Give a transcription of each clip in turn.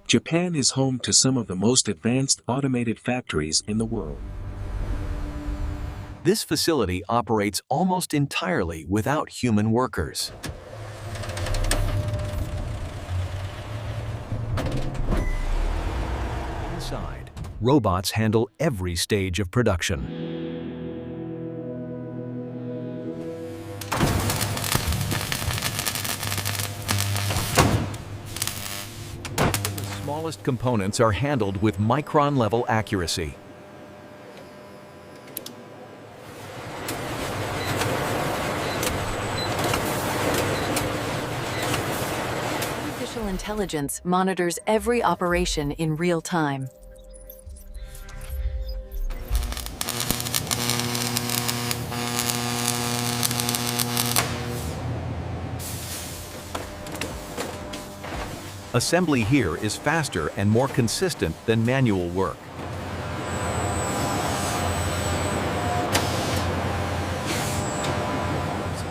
Japan is home to some of the most advanced automated factories in the world. This facility operates almost entirely without human workers. Inside, robots handle every stage of production. The smallest components are handled with micron-level accuracy. Artificial intelligence monitors every operation in real time. Assembly here is faster and more consistent than manual work.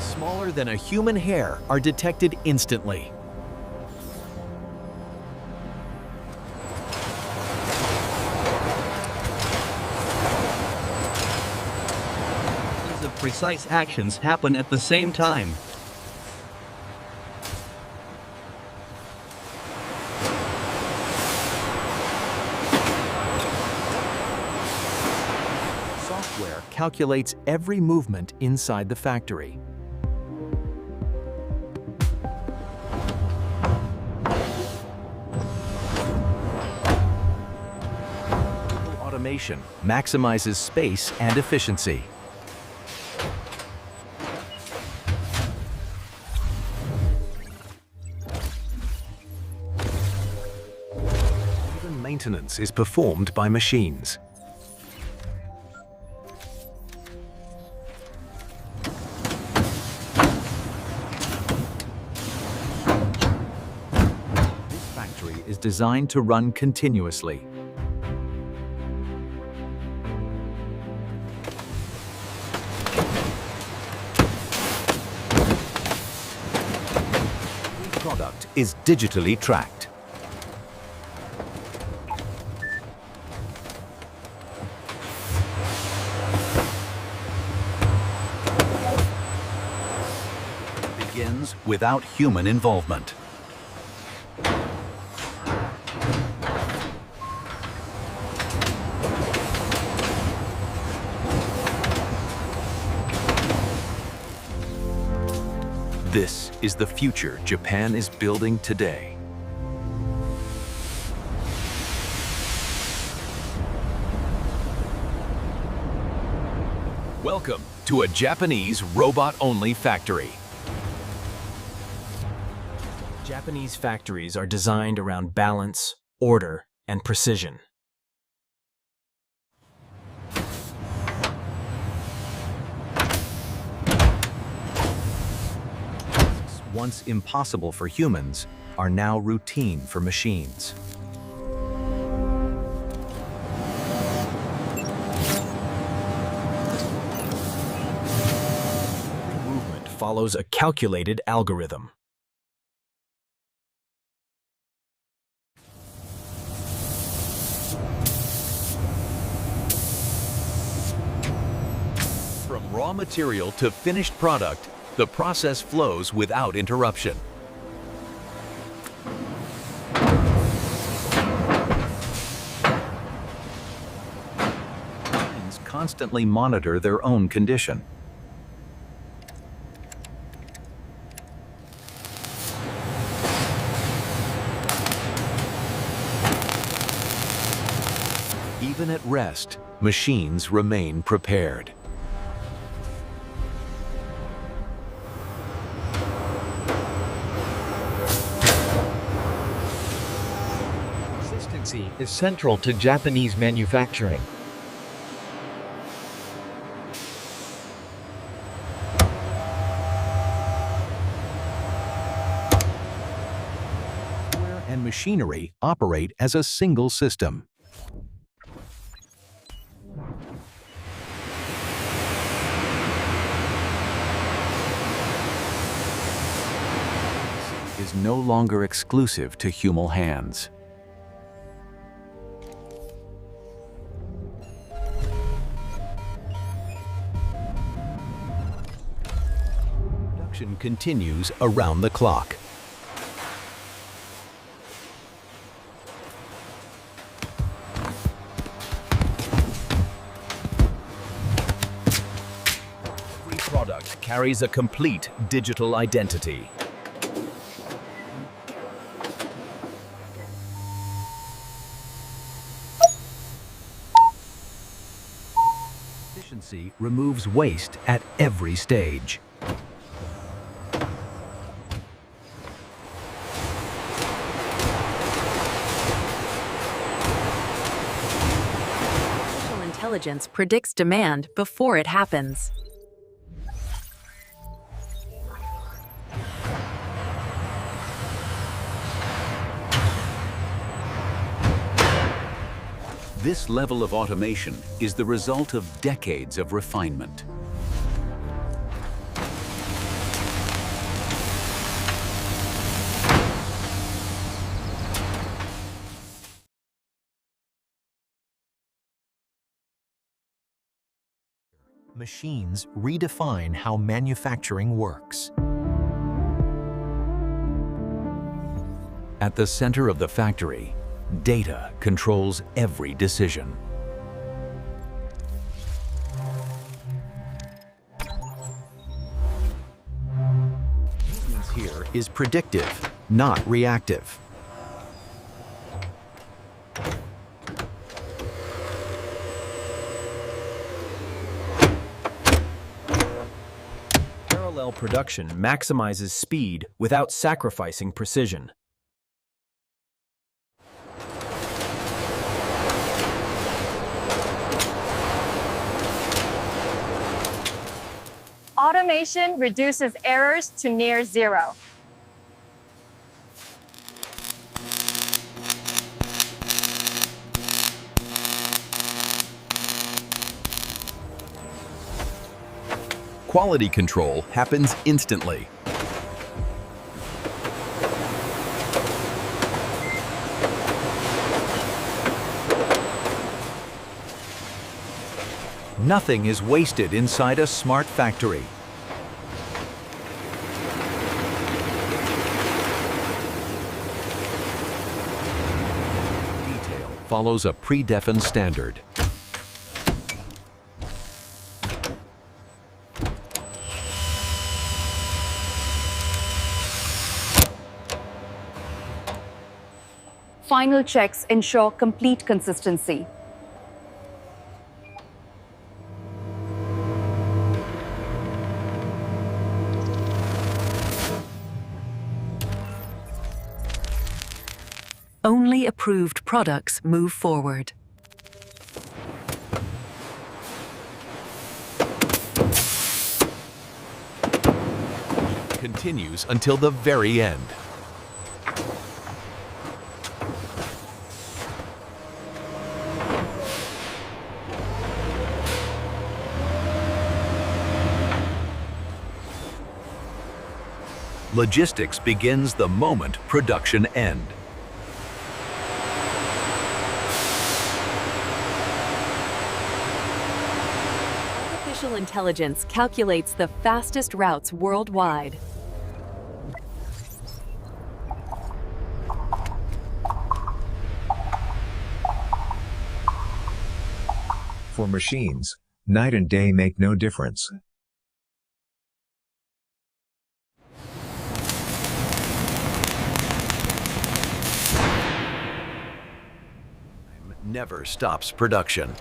Smaller than a human hair are detected instantly. Of precise actions happen at the same time. Software calculates every movement inside the factory. Automation maximizes space and efficiency. Even maintenance is performed by machines. This factory is designed to run continuously. Each product is digitally tracked. Begins without human involvement. This is the future Japan is building today. Welcome to a Japanese robot-only factory. Japanese factories are designed around balance, order, and precision. Tasks once impossible for humans are now routine for machines. Every movement follows a calculated algorithm. From raw material to finished product, the process flows without interruption. Machines constantly monitor their own condition. Even at rest, machines remain prepared. Consistency is central to Japanese manufacturing. Hardware and machinery operate as a single system. Is no longer exclusive to human hands. Production continues around the clock. Every product carries a complete digital identity. Efficiency removes waste at every stage. Artificial intelligence predicts demand before it happens. This level of automation is the result of decades of refinement. Machines redefine how manufacturing works. At the center of the factory, data controls every decision. Maintenance here is predictive, not reactive. Parallel production maximizes speed without sacrificing precision. Automation reduces errors to near zero. Quality control happens instantly. Nothing is wasted inside a smart factory. Detail follows a predefined standard. Final checks ensure complete consistency. Only approved products move forward. Continues until the very end. Logistics begins the moment production ends. Artificial intelligence calculates the fastest routes worldwide. For machines, night and day make no difference. Never stops production.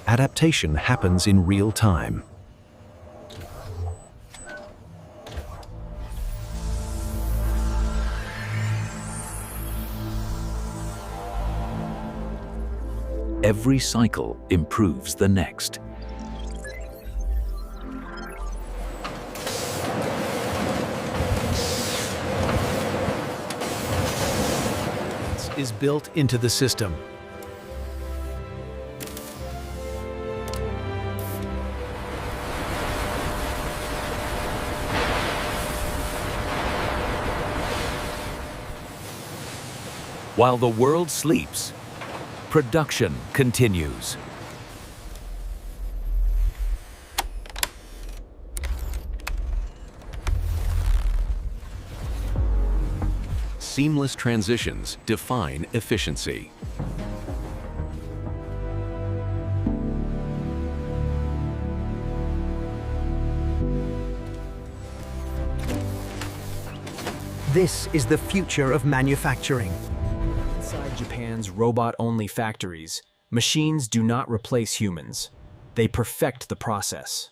Adaptation happens in real time. Every cycle improves the next. Is built into the system. While the world sleeps, production continues. Seamless transitions define efficiency. This is the future of manufacturing. Inside Japan's robot-only factories, machines do not replace humans. They perfect the process.